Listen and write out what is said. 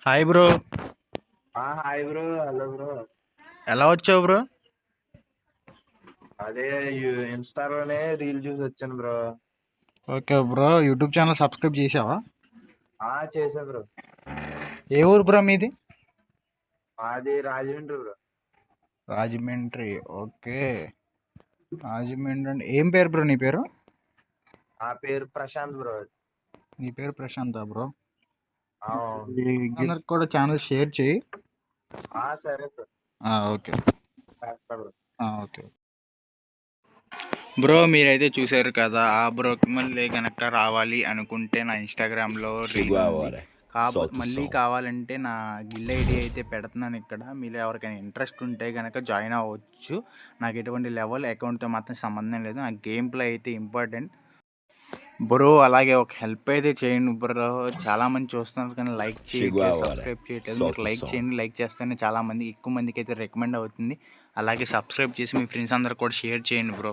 Hi bro. Hi bro. Hello bro. ఎలా వచ్చావు bro? అదే ఇన్స్టాలోనే రీల్ చూసి వచ్చాను bro. Okay bro. YouTube channel subscribe చేసావా? చేసా బ్రో. ఏ ఊరు బ్రో మీది? మాది రాజమండ్రి బ్రో. రాజమండ్రి. ఓకే. రాజమండ్రి అంటే ఏం పేరు బ్రో నీ పేరు? ఆ పేరు ప్రశాంత్ బ్రో. నీ పేరు ప్రశాంత బ్రో. అవును. అందరికి కూడా ఛానల్ షేర్ చేయి. సరే బ్రో. ఓకే. చేస్తా బ్రో. Okay bro. మీరైతే చూసారు కదా, ఆ బ్రోకి మళ్ళీ కనుక రావాలి అనుకుంటే నా ఇన్స్టాగ్రామ్లో రీల్ ఉంది. మళ్ళీ కావాలంటే నా గిల్ ఐడి అయితే పెడుతున్నాను ఇక్కడ. మీరు ఎవరికైనా ఇంట్రెస్ట్ ఉంటే కనుక జాయిన్ అవ్వచ్చు. నాకు ఎటువంటి లెవెల్ అకౌంట్తో మాత్రం సంబంధం లేదు. నాకు గేమ్ ప్లే అయితే ఇంపార్టెంట్ బ్రో. అలాగే ఒక హెల్ప్ అయితే చేయండి బ్రో. చాలామంది చూస్తున్నారు కానీ లైక్ చేయట్లేదు, సబ్స్క్రైబ్ చేయట్లేదు. మీరు లైక్ చేయండి. లైక్ చేస్తేనే చాలామంది ఎక్కువ మందికి అయితే రికమెండ్ అవుతుంది. అలాగే సబ్స్క్రైబ్ చేసి మీ ఫ్రెండ్స్ అందరు కూడా షేర్ చేయండి బ్రో.